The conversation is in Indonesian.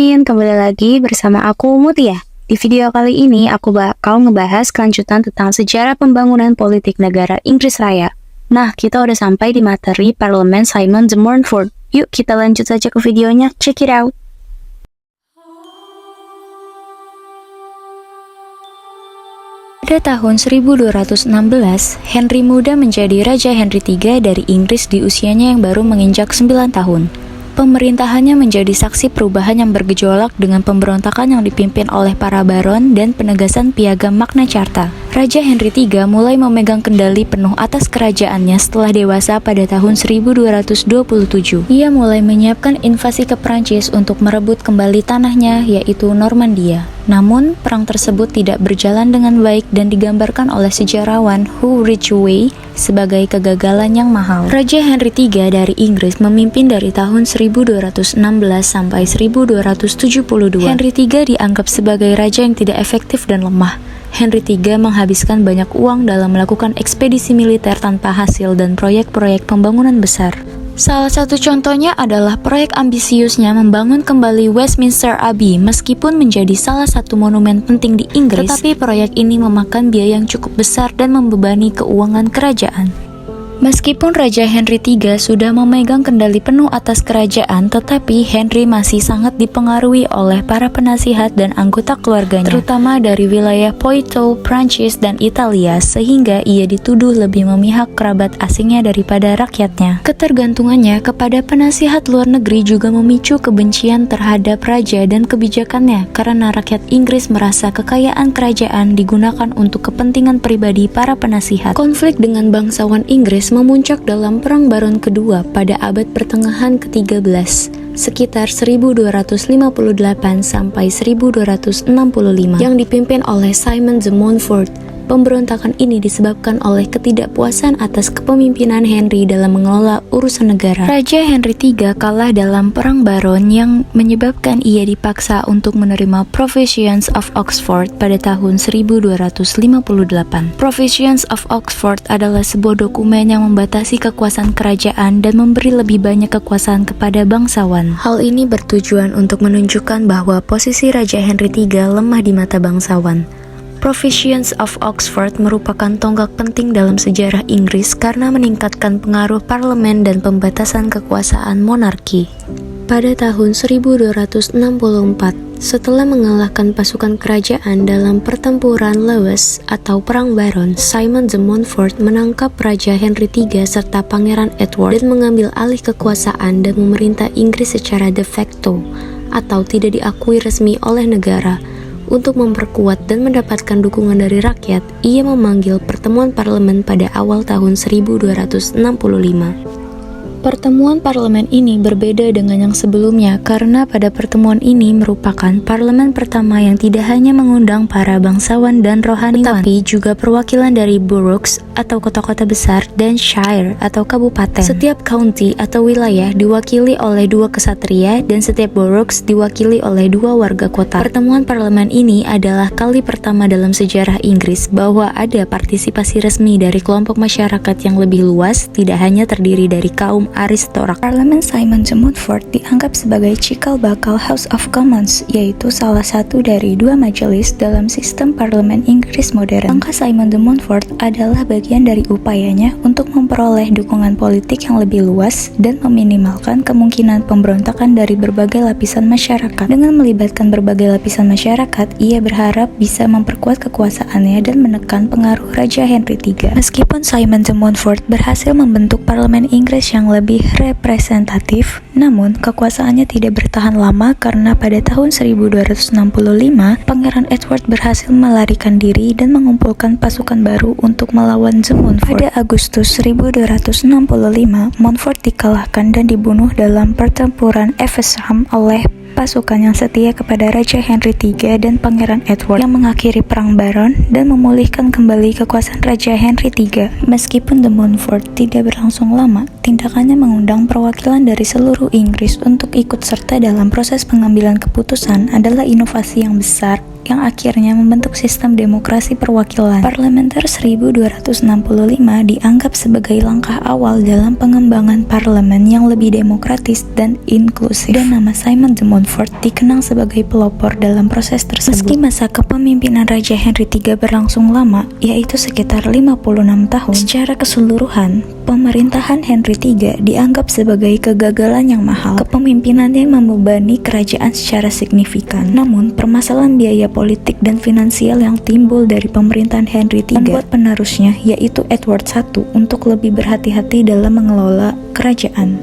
teman-teman, kembali lagi bersama aku Mutia. Di video kali ini aku bakal ngebahas kelanjutan tentang sejarah pembangunan politik negara Inggris Raya. Nah, kita udah sampai di materi Parlemen Simon de Montfort. Yuk kita lanjut saja ke videonya, check it out. Pada tahun 1216, Henry Muda menjadi Raja Henry III dari Inggris di usianya yang baru menginjak 9 tahun. Pemerintahannya menjadi saksi perubahan yang bergejolak dengan pemberontakan yang dipimpin oleh para baron dan penegasan Piagam Magna Carta. Raja Henry III mulai memegang kendali penuh atas kerajaannya setelah dewasa pada tahun 1227. Ia mulai menyiapkan invasi ke Prancis untuk merebut kembali tanahnya, yaitu Normandia. Namun, perang tersebut tidak berjalan dengan baik dan digambarkan oleh sejarawan Hugh Ridgway sebagai kegagalan yang mahal. Raja Henry III dari Inggris memimpin dari tahun 1216 sampai 1272. Henry III dianggap sebagai raja yang tidak efektif dan lemah. Henry III menghabiskan banyak uang dalam melakukan ekspedisi militer tanpa hasil dan proyek-proyek pembangunan besar. Salah satu contohnya adalah proyek ambisiusnya membangun kembali Westminster Abbey. Meskipun menjadi salah satu monumen penting di Inggris, tetapi proyek ini memakan biaya yang cukup besar dan membebani keuangan kerajaan. Meskipun Raja Henry III sudah memegang kendali penuh atas kerajaan, tetapi Henry masih sangat dipengaruhi oleh para penasihat dan anggota keluarganya, terutama dari wilayah Poitou, Prancis, dan Italia, sehingga ia dituduh lebih memihak kerabat asingnya daripada rakyatnya. Ketergantungannya kepada penasihat luar negeri juga memicu kebencian terhadap raja dan kebijakannya, karena rakyat Inggris merasa kekayaan kerajaan digunakan untuk kepentingan pribadi para penasihat. Konflik dengan bangsawan Inggris memuncak dalam Perang Baron Kedua pada abad pertengahan ke-13, sekitar 1258 sampai 1265, yang dipimpin oleh Simon de Montfort. Pemberontakan ini disebabkan oleh ketidakpuasan atas kepemimpinan Henry dalam mengelola urusan negara. Raja Henry III kalah dalam Perang Baron yang menyebabkan ia dipaksa untuk menerima Provisions of Oxford pada tahun 1258. Provisions of Oxford adalah sebuah dokumen yang membatasi kekuasaan kerajaan dan memberi lebih banyak kekuasaan kepada bangsawan. Hal ini bertujuan untuk menunjukkan bahwa posisi Raja Henry III lemah di mata bangsawan. Provisions of Oxford merupakan tonggak penting dalam sejarah Inggris karena meningkatkan pengaruh parlemen dan pembatasan kekuasaan monarki. Pada tahun 1264, setelah mengalahkan pasukan kerajaan dalam pertempuran Lewes atau Perang Baron, Simon de Montfort menangkap Raja Henry III serta Pangeran Edward dan mengambil alih kekuasaan dan memerintah Inggris secara de facto atau tidak diakui resmi oleh negara. Untuk memperkuat dan mendapatkan dukungan dari rakyat, ia memanggil pertemuan parlemen pada awal tahun 1265. Pertemuan parlemen ini berbeda dengan yang sebelumnya karena pada pertemuan ini merupakan parlemen pertama yang tidak hanya mengundang para bangsawan dan rohaniwan, tetapi juga perwakilan dari boroughs atau kota-kota besar dan shire atau kabupaten. Setiap county atau wilayah diwakili oleh 2 kesatria dan setiap boroughs diwakili oleh 2 warga kota. Pertemuan parlemen ini adalah kali pertama dalam sejarah Inggris bahwa ada partisipasi resmi dari kelompok masyarakat yang lebih luas, tidak hanya terdiri dari kaum aristokrat. Parlemen Simon de Montfort dianggap sebagai cikal bakal House of Commons, yaitu salah satu dari 2 majelis dalam sistem parlemen Inggris modern. Langkah Simon de Montfort adalah bagian dari upayanya untuk memperoleh dukungan politik yang lebih luas dan meminimalkan kemungkinan pemberontakan dari berbagai lapisan masyarakat. Dengan melibatkan berbagai lapisan masyarakat, ia berharap bisa memperkuat kekuasaannya dan menekan pengaruh Raja Henry III. Meskipun Simon de Montfort berhasil membentuk parlemen Inggris yang lebih representatif, namun kekuasaannya tidak bertahan lama karena pada tahun 1265 Pangeran Edward berhasil melarikan diri dan mengumpulkan pasukan baru untuk melawan de Montfort. Pada Agustus 1265, Montfort dikalahkan dan dibunuh dalam pertempuran Evesham oleh pasukan yang setia kepada Raja Henry III dan Pangeran Edward, yang mengakhiri Perang Baron dan memulihkan kembali kekuasaan Raja Henry III. Meskipun de Montfort tidak berlangsung lama, tindakannya mengundang perwakilan dari seluruh Inggris untuk ikut serta dalam proses pengambilan keputusan adalah inovasi yang besar yang akhirnya membentuk sistem demokrasi perwakilan. Parlementer 1265 dianggap sebagai langkah awal dalam pengembangan parlemen yang lebih demokratis dan inklusif. Dan nama Simon de Montfort dikenang sebagai pelopor dalam proses tersebut. Meski masa kepemimpinan Raja Henry III berlangsung lama, yaitu sekitar 56 tahun, secara keseluruhan, pemerintahan Henry III dianggap sebagai kegagalan yang mahal. Kepemimpinannya membebani kerajaan secara signifikan. Namun, permasalahan biaya politik dan finansial yang timbul dari pemerintahan Henry III membuat penerusnya, yaitu Edward I, untuk lebih berhati-hati dalam mengelola kerajaan.